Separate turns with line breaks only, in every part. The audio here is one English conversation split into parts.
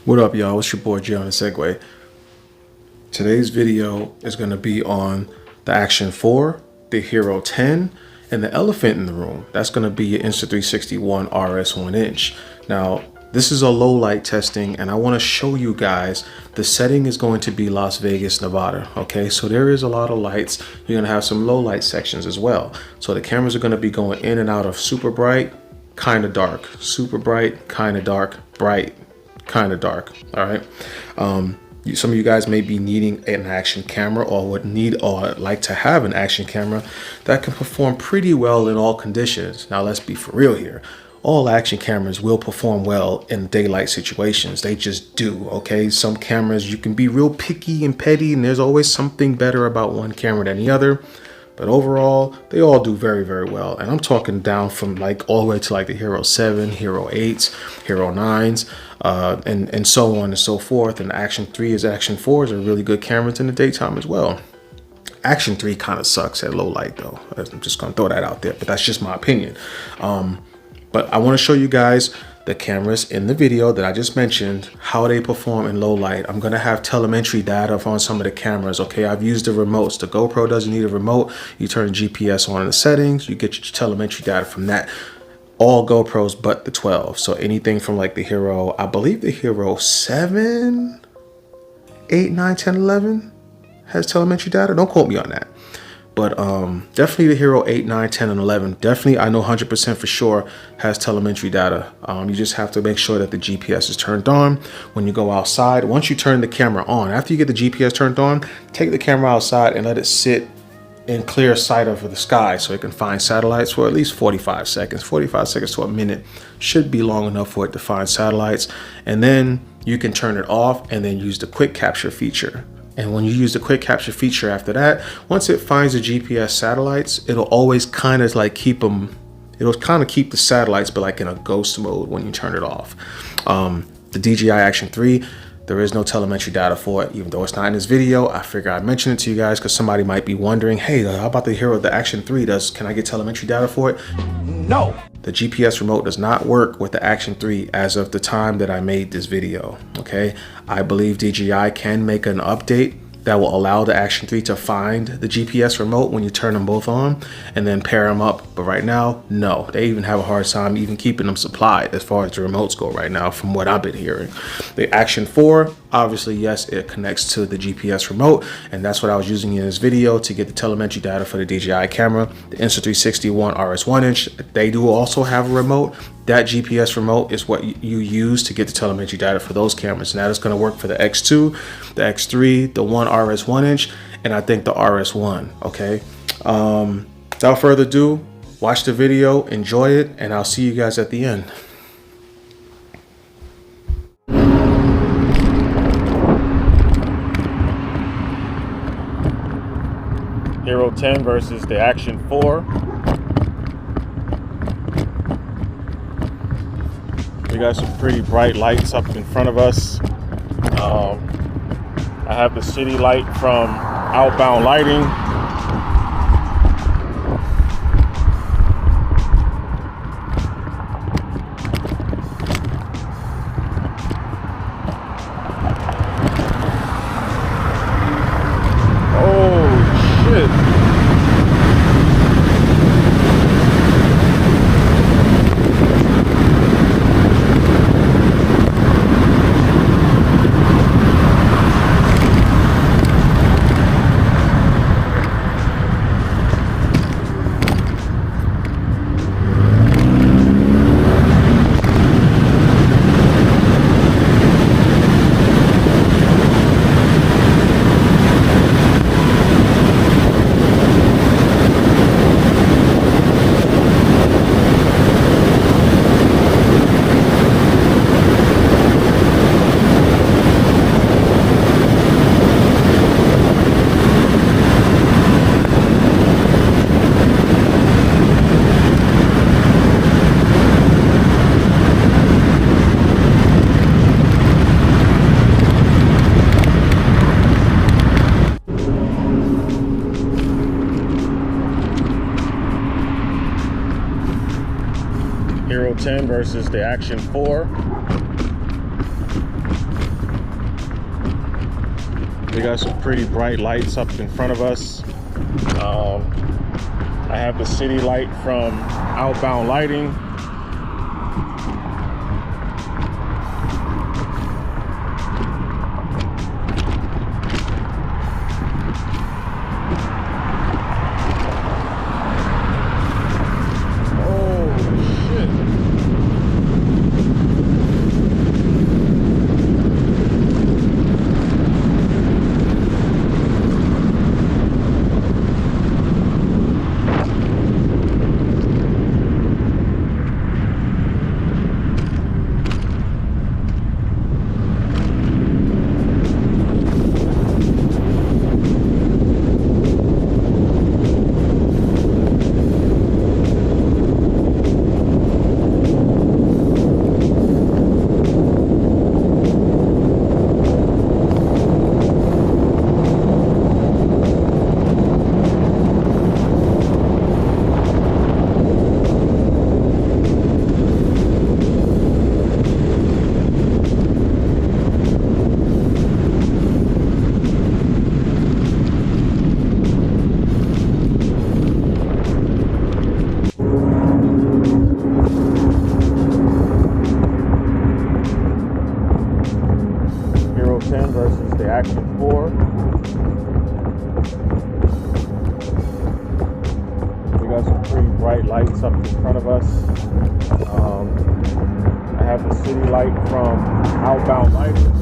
What up, y'all? It's your boy Jay on the Segway. Today's video is going to be on the Action4, the Hero 10, and the elephant in the room. That's going to be your Insta360 RS 1-inch. Now, this is a low light testing, and I want to show you guys the setting is going to be Las Vegas, Nevada. Okay, so there is a lot of lights. You're going to have some low light sections as well. So the cameras are going to be going in and out of super bright, kind of dark, super bright, kind of dark, bright, kind of dark. All right. Some of you guys may be needing an action camera or would need or like to have an action camera that can perform pretty well in all conditions. Now let's be for real here. All action cameras will perform well in daylight situations. They just do. Okay. Some cameras you can be real picky and petty, and there's always something better about one camera than the other. But overall, they all do very, very well. And I'm talking down from like all the way to like the Hero 7, Hero 8s, Hero 9s, and so on and so forth. And Action 3s, Action 4s are really good cameras in the daytime as well. Action 3 kind of sucks at low light though. I'm just gonna throw that out there, but that's just my opinion. But I wanna show you guys the cameras in the video that I just mentioned, how they perform in low light. I'm gonna have telemetry data on some of the cameras. Okay, I've used the remotes. The GoPro doesn't need a remote. You turn GPS on in the settings, you get your telemetry data from that. All GoPros but the 12. So anything from like the Hero, I believe the Hero 7, 8, 9, 10, 11 has telemetry data. Don't quote me on that. But definitely the Hero 8, 9, 10, and 11, definitely I know 100% for sure has telemetry data. You just have to make sure that the GPS is turned on when you go outside. Once you turn the camera on, after you get the GPS turned on, take the camera outside and let it sit in clear sight of the sky so it can find satellites for at least 45 seconds. 45 seconds to a minute should be long enough for it to find satellites. And then you can turn it off and then use the quick capture feature. And when you use the quick capture feature after that, once it finds the GPS satellites, it'll always kind of like keep them, it'll kind of keep the satellites, but like in a ghost mode when you turn it off. The DJI Action 3, there is no telemetry data for it, even though it's not in this video. I figure I'd mention it to you guys because somebody might be wondering, hey, how about the Hero, the Action 3 can I get telemetry data for it? No. The GPS remote does not work with the Action 3 as of the time that I made this video, okay? I believe DJI can make an update that will allow the Action 3 to find the GPS remote when you turn them both on and then pair them up. But right now, no, they even have a hard time even keeping them supplied as far as the remotes go right now from what I've been hearing. The Action 4, obviously, yes, it connects to the GPS remote, and that's what I was using in this video to get the telemetry data for the DJI camera. The Insta360 RS 1-inch, they do also have a remote. That GPS remote is what you use to get the telemetry data for those cameras. And that is going to work for the X2, the X3, the RS 1-inch, and I think the RS1, okay? Without further ado, watch the video, enjoy it, and I'll see you guys at the end. Hero 10 versus the Action 4. We got some pretty bright lights up in front of us. I have the city light from Outbound Lighting. Oh, shit. Hero 10 versus the Action 4. We got some pretty bright lights up in front of us. I have the city light from Outbound Lighting. Versus the Action4. We got some pretty bright lights up in front of us. I have the city light from Outbound Lighting.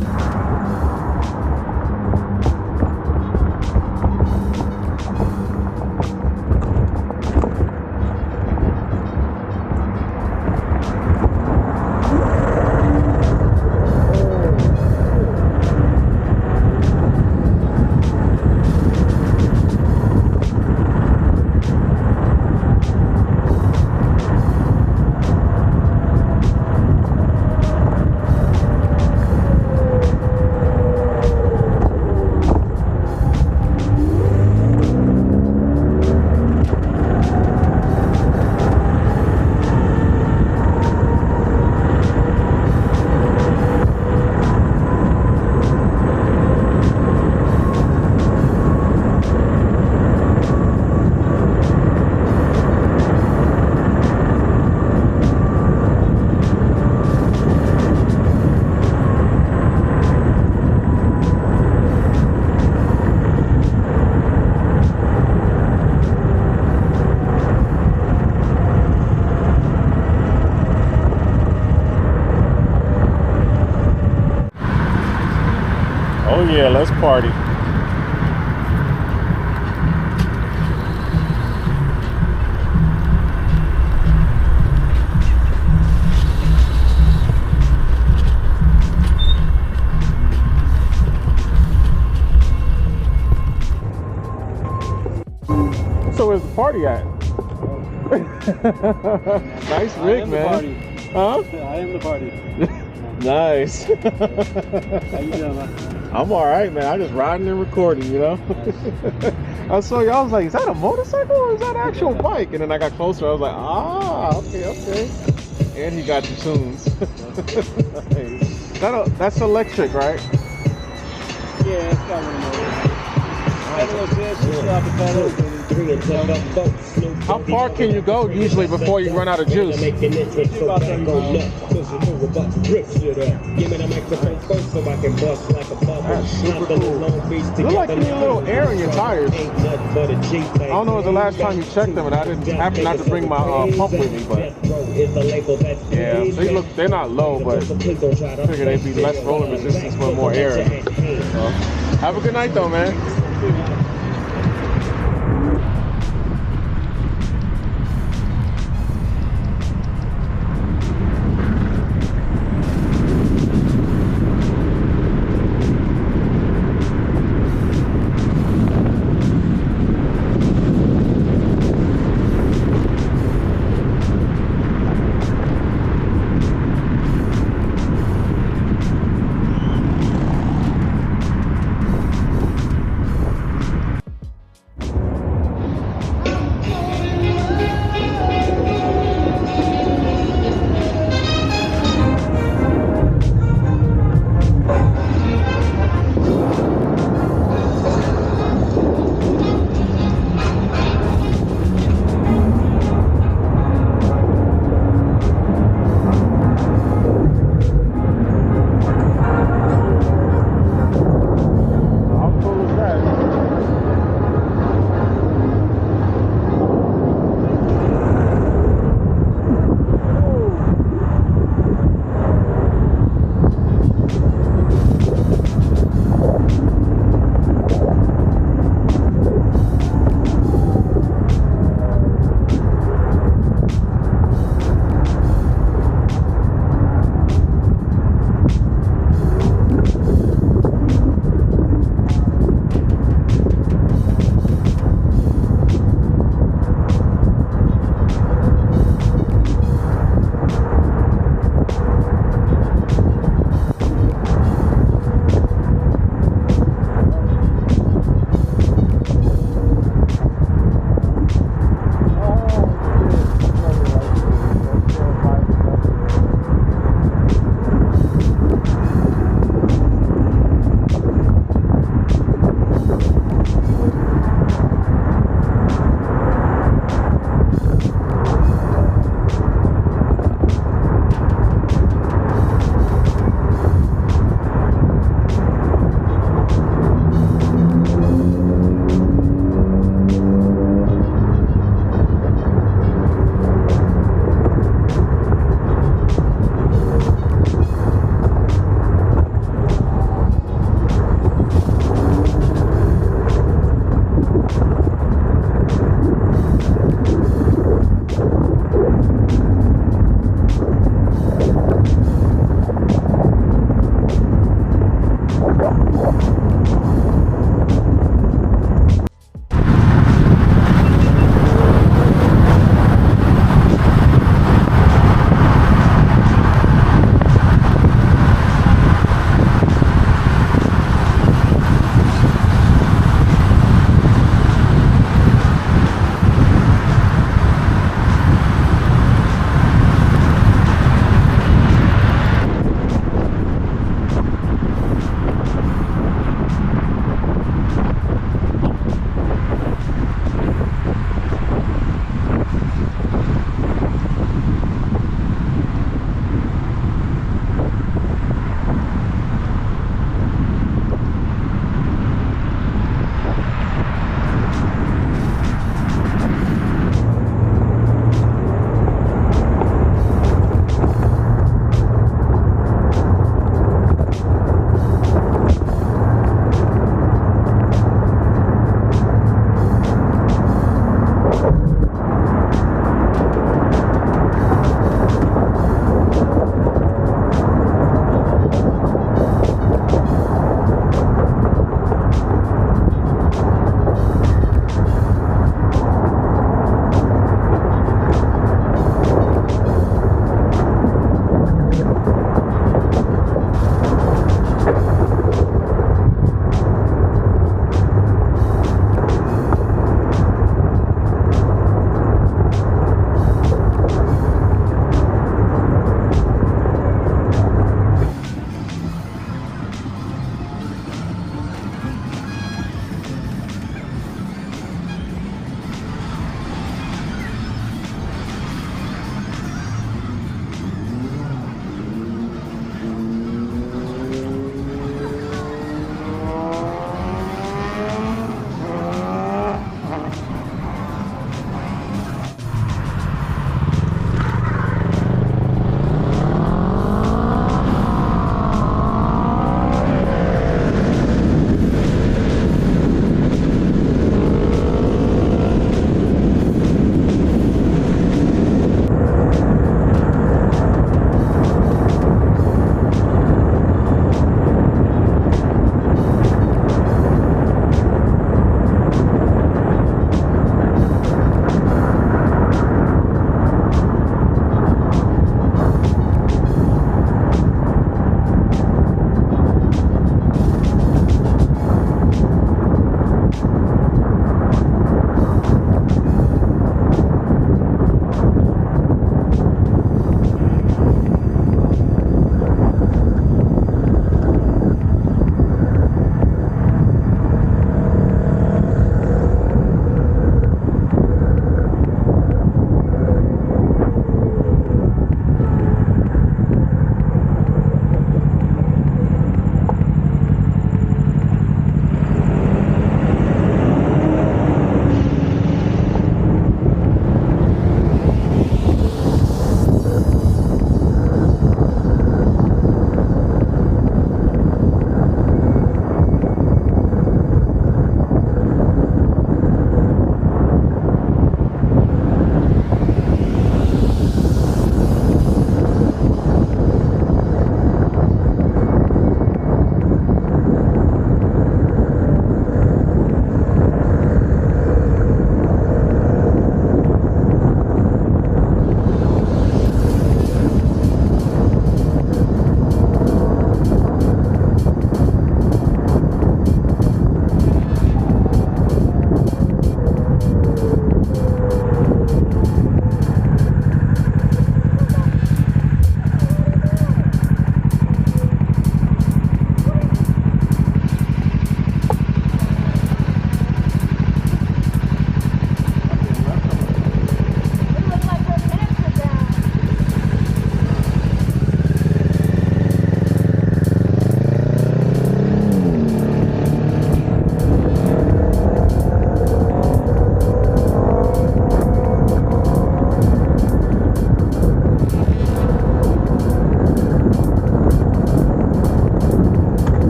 Oh yeah, let's party. So where's the party at? Nice rig, man. Huh?
I am the party.
Nice.
How you doing, man?
I'm all right, man. I'm just riding and recording, you know. I saw you. I was like, is that a motorcycle or is that an actual bike? And then I got closer. I was like, ah, okay. And he got the tunes. That's electric, right?
Yeah, it's got one of those.
How far can you go usually before you run out of juice?
About 30 miles.
That's super cool. Look like you need a little air in your tires. I don't know when the last time you checked them, and I didn't happen not to bring my pump with me, but yeah, they're not low, but I figure they'd be less rolling resistance for more air. So, have a good night though, man.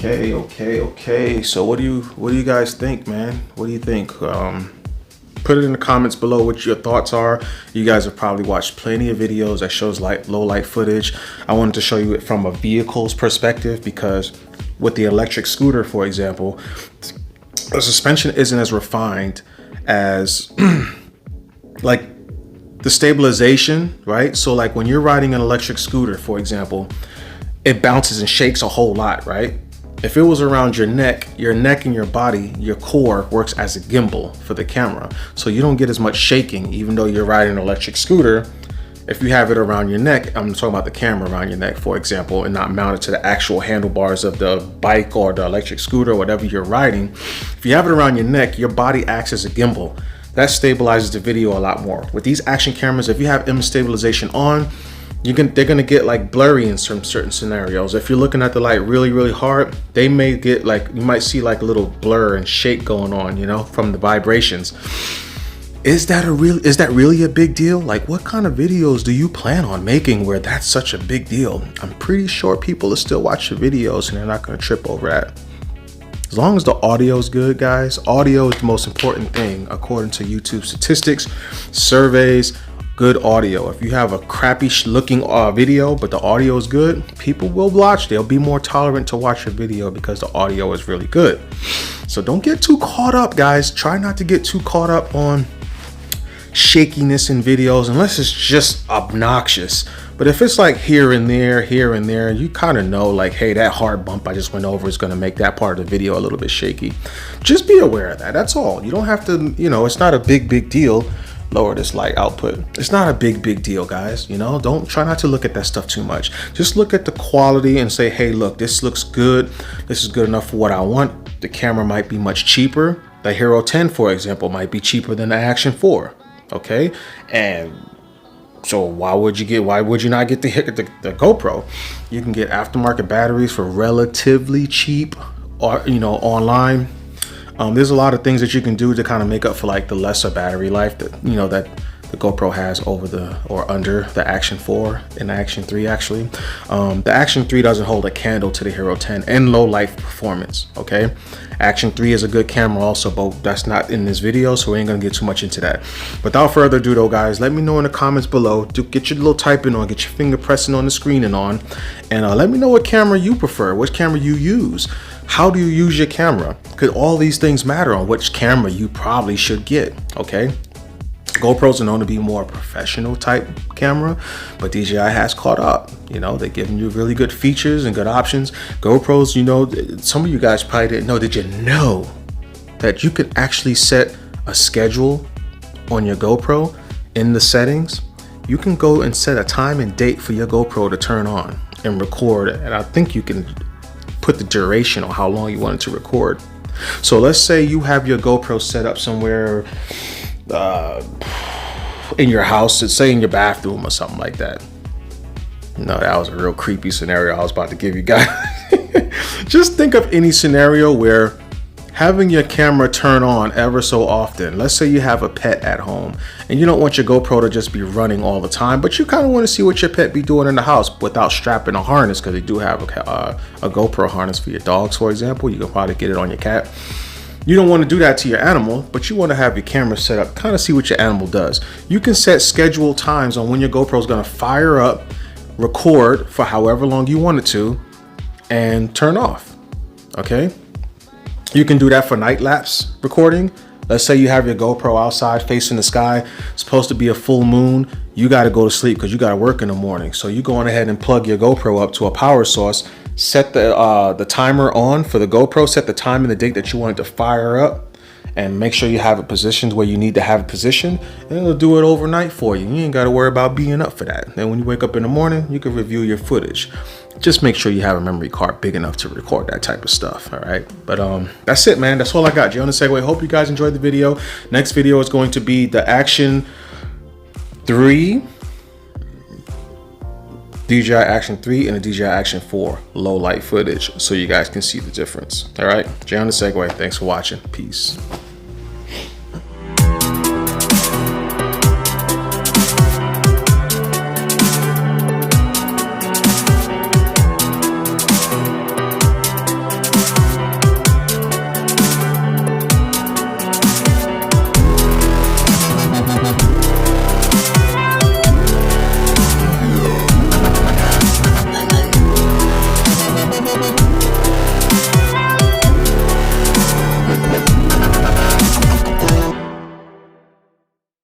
Okay. So what do you guys think, man? What do you think? Put it in the comments below what your thoughts are. You guys have probably watched plenty of videos that shows low light footage. I wanted to show you it from a vehicle's perspective because with the electric scooter, for example, the suspension isn't as refined as like the stabilization, right? So like when you're riding an electric scooter, for example, it bounces and shakes a whole lot, right? If it was around your neck and your body, your core works as a gimbal for the camera. So you don't get as much shaking, even though you're riding an electric scooter. If you have it around your neck, I'm talking about the camera around your neck, for example, and not mounted to the actual handlebars of the bike or the electric scooter, or whatever you're riding. If you have it around your neck, your body acts as a gimbal. That stabilizes the video a lot more. With these action cameras, if you have image stabilization on, they're gonna get like blurry in some certain scenarios. If you're looking at the light really hard, they may get like, you might see like a little blur and shake going on, you know, from the vibrations. Is that really a big deal? Like, what kind of videos do you plan on making where that's such a big deal? I'm pretty sure people will still watch the videos and they're not gonna trip over that. As long as the audio is good, guys, audio is the most important thing according to YouTube statistics, surveys. Good audio. If you have a crappy looking video, but the audio is good, people will watch. They'll be more tolerant to watch your video because the audio is really good. So don't get too caught up, guys. Try not to get too caught up on shakiness in videos unless it's just obnoxious. But if it's like here and there, you kind of know like, hey, that hard bump I just went over is going to make that part of the video a little bit shaky. Just be aware of that. That's all. You don't have to, you know, it's not a big deal. Lower this light output. It's not a big deal, guys. You know, don't try not to look at that stuff too much. Just look at the quality and say, hey, look, this looks good. This is good enough for what I want. The camera might be much cheaper. The Hero 10, for example, might be cheaper than the Action 4. Okay, and so why would you not get the GoPro? You can get aftermarket batteries for relatively cheap, or you know, online. There's a lot of things that you can do to kind of make up for like the lesser battery life that, you know, that the GoPro has over or under the Action 4 and the Action 3 actually. The Action 3 doesn't hold a candle to the Hero 10 and low light performance, okay? Action 3 is a good camera also, but that's not in this video, so we ain't gonna get too much into that. Without further ado though, guys, let me know in the comments below. Get your little typing on, get your finger pressing on the screen and on, and let me know what camera you prefer, which camera you use. How do you use your camera? Because all these things matter on which camera you probably should get, okay? GoPros are known to be more professional type camera, but DJI has caught up. You know, they're giving you really good features and good options. GoPros, you know, some of you guys probably didn't know. Did you know that you can actually set a schedule on your GoPro in the settings? You can go and set a time and date for your GoPro to turn on and record, and I think you can put the duration on how long you want it to record. So let's say you have your GoPro set up somewhere in your house, say in your bathroom or something like that. No, that was a real creepy scenario I was about to give you guys. Just think of any scenario where having your camera turn on ever so often. Let's say you have a pet at home and you don't want your GoPro to just be running all the time, but you kind of want to see what your pet be doing in the house without strapping a harness, because they do have a GoPro harness for your dogs, for example. You can probably get it on your cat. You don't want to do that to your animal, but you want to have your camera set up, kind of see what your animal does. You can set scheduled times on when your GoPro is going to fire up, record for however long you want it to, and turn off, okay? You can do that for night lapse recording. Let's say you have your GoPro outside facing the sky. It's supposed to be a full moon. You got to go to sleep because you got to work in the morning. So you go on ahead and plug your GoPro up to a power source. Set the timer on for the GoPro. Set the time and the date that you want it to fire up, and make sure you have it positioned where you need to have it positioned, and it'll do it overnight for you. You ain't got to worry about being up for that. Then when you wake up in the morning, you can review your footage. Just make sure you have a memory card big enough to record that type of stuff. All right, but that's it, man. That's all I got. Jay on the Segway. Hope you guys enjoyed the video. Next video is going to be the Action 3, DJI Action 3 and the DJI Action 4 low light footage, so you guys can see the difference. All right, Jay on the Segway. Thanks for watching. Peace.